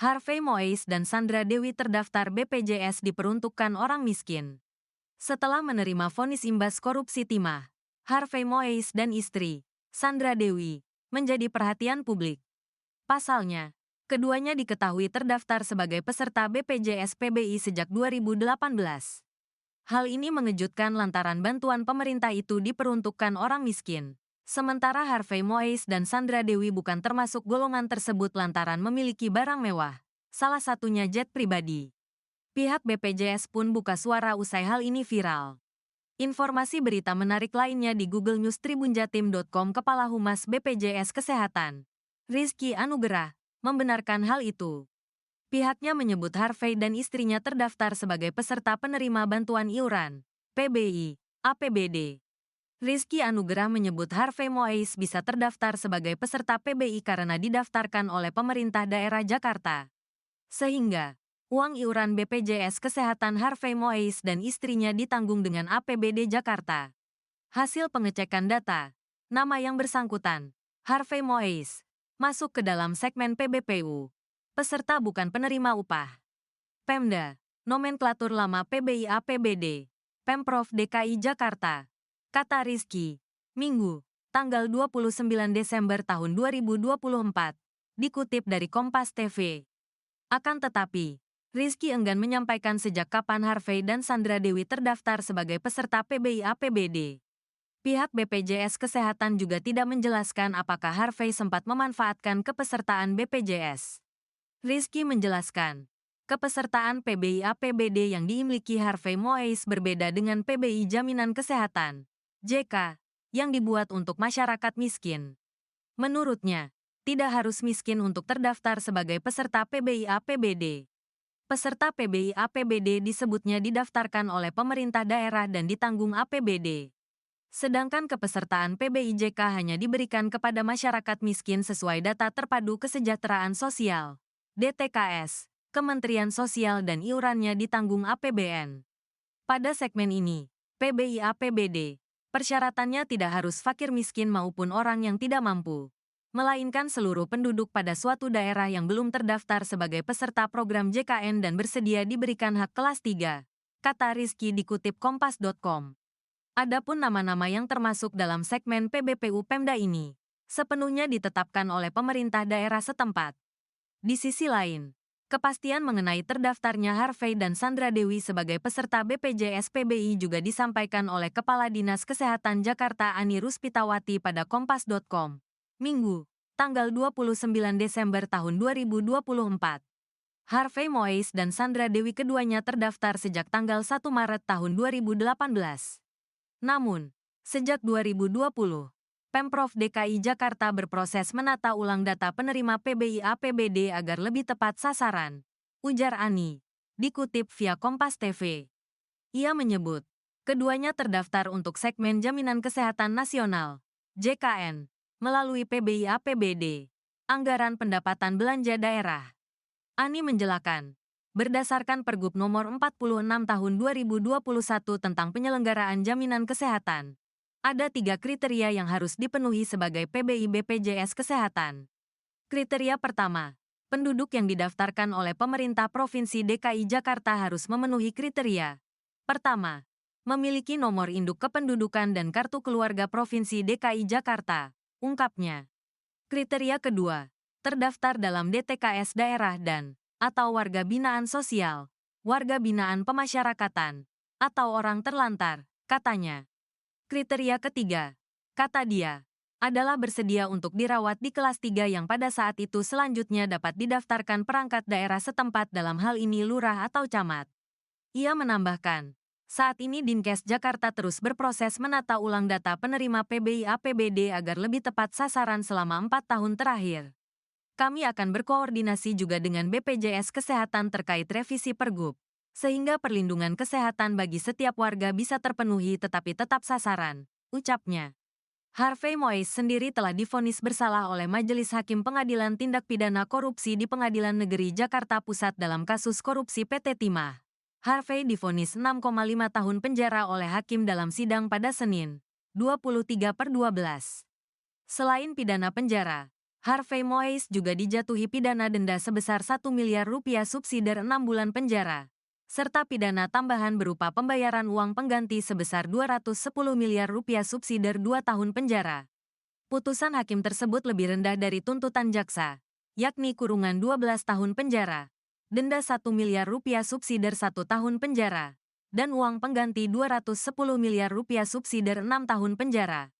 Harvey Moise dan Sandra Dewi terdaftar BPJS diperuntukkan orang miskin. Setelah menerima vonis imbas korupsi timah, Harvey Moise dan istri, Sandra Dewi, menjadi perhatian publik. Pasalnya, keduanya diketahui terdaftar sebagai peserta BPJS PBI sejak 2018. Hal ini mengejutkan lantaran bantuan pemerintah itu diperuntukkan orang miskin. Sementara Harvey Moise dan Sandra Dewi bukan termasuk golongan tersebut lantaran memiliki barang mewah, salah satunya jet pribadi. Pihak BPJS pun buka suara usai hal ini viral. Informasi berita menarik lainnya di Google News tribunjatim.com. Kepala Humas BPJS Kesehatan, Rizky Anugerah, membenarkan hal itu. Pihaknya menyebut Harvey dan istrinya terdaftar sebagai peserta penerima bantuan iuran, PBI, APBD. Rizky Anugerah menyebut Harvey Moise bisa terdaftar sebagai peserta PBI karena didaftarkan oleh pemerintah daerah Jakarta. Sehingga, uang iuran BPJS Kesehatan Harvey Moise dan istrinya ditanggung dengan APBD Jakarta. Hasil pengecekan data, nama yang bersangkutan, Harvey Moise, masuk ke dalam segmen PBPU. Peserta bukan penerima upah. Pemda, nomenklatur lama PBI APBD, Pemprov DKI Jakarta. Kata Rizky, Minggu, tanggal 29 Desember tahun 2024, dikutip dari Kompas TV. Akan tetapi, Rizky enggan menyampaikan sejak kapan Harvey dan Sandra Dewi terdaftar sebagai peserta PBI APBD. Pihak BPJS Kesehatan juga tidak menjelaskan apakah Harvey sempat memanfaatkan kepesertaan BPJS. Rizky menjelaskan, kepesertaan PBI APBD yang dimiliki Harvey Moise berbeda dengan PBI Jaminan Kesehatan, JK, yang dibuat untuk masyarakat miskin. Menurutnya, tidak harus miskin untuk terdaftar sebagai peserta PBI APBD. Peserta PBI APBD disebutnya didaftarkan oleh pemerintah daerah dan ditanggung APBD. Sedangkan kepesertaan PBI JK hanya diberikan kepada masyarakat miskin sesuai data terpadu kesejahteraan sosial, DTKS, Kementerian Sosial dan iurannya ditanggung APBN. Pada segmen ini, PBI APBD, persyaratannya tidak harus fakir miskin maupun orang yang tidak mampu, melainkan seluruh penduduk pada suatu daerah yang belum terdaftar sebagai peserta program JKN dan bersedia diberikan hak kelas 3, kata Rizky dikutip Kompas.com. Adapun nama-nama yang termasuk dalam segmen PBPU Pemda ini, sepenuhnya ditetapkan oleh pemerintah daerah setempat. Di sisi lain, kepastian mengenai terdaftarnya Harvey dan Sandra Dewi sebagai peserta BPJS PBI juga disampaikan oleh Kepala Dinas Kesehatan Jakarta Ani Ruspitawati pada Kompas.com, Minggu, tanggal 29 Desember tahun 2024. Harvey Moise dan Sandra Dewi keduanya terdaftar sejak tanggal 1 Maret tahun 2018. Namun, sejak 2020, Pemprov DKI Jakarta berproses menata ulang data penerima PBI APBD agar lebih tepat sasaran, ujar Ani, dikutip via Kompas TV. Ia menyebut, keduanya terdaftar untuk segmen Jaminan Kesehatan Nasional, JKN, melalui PBI APBD, Anggaran Pendapatan Belanja Daerah. Ani menjelaskan, berdasarkan Pergub Nomor 46 Tahun 2021 tentang penyelenggaraan jaminan kesehatan, ada 3 kriteria yang harus dipenuhi sebagai PBI BPJS Kesehatan. Kriteria pertama, penduduk yang didaftarkan oleh pemerintah Provinsi DKI Jakarta harus memenuhi kriteria. Pertama, memiliki nomor induk kependudukan dan kartu keluarga Provinsi DKI Jakarta, ungkapnya. Kriteria kedua, terdaftar dalam DTKS daerah dan atau warga binaan sosial, warga binaan pemasyarakatan, atau orang terlantar, katanya. Kriteria ketiga, kata dia, adalah bersedia untuk dirawat di kelas 3 yang pada saat itu selanjutnya dapat didaftarkan perangkat daerah setempat dalam hal ini lurah atau camat. Ia menambahkan, saat ini Dinkes Jakarta terus berproses menata ulang data penerima PBI APBD agar lebih tepat sasaran selama 4 tahun terakhir. Kami akan berkoordinasi juga dengan BPJS Kesehatan terkait revisi Pergub, sehingga perlindungan kesehatan bagi setiap warga bisa terpenuhi tetapi tetap sasaran, ucapnya. Harvey Moise sendiri telah divonis bersalah oleh Majelis Hakim Pengadilan Tindak Pidana Korupsi di Pengadilan Negeri Jakarta Pusat dalam kasus korupsi PT Timah. Harvey divonis 6,5 tahun penjara oleh hakim dalam sidang pada Senin, 23/12. Selain pidana penjara, Harvey Moise juga dijatuhi pidana denda sebesar 1 miliar rupiah subsidi 6 bulan penjara, serta pidana tambahan berupa pembayaran uang pengganti sebesar 210 miliar rupiah subsidi 2 tahun penjara. Putusan hakim tersebut lebih rendah dari tuntutan jaksa, yakni kurungan 12 tahun penjara, denda 1 miliar rupiah subsidi 1 tahun penjara, dan uang pengganti 210 miliar rupiah subsidi 6 tahun penjara.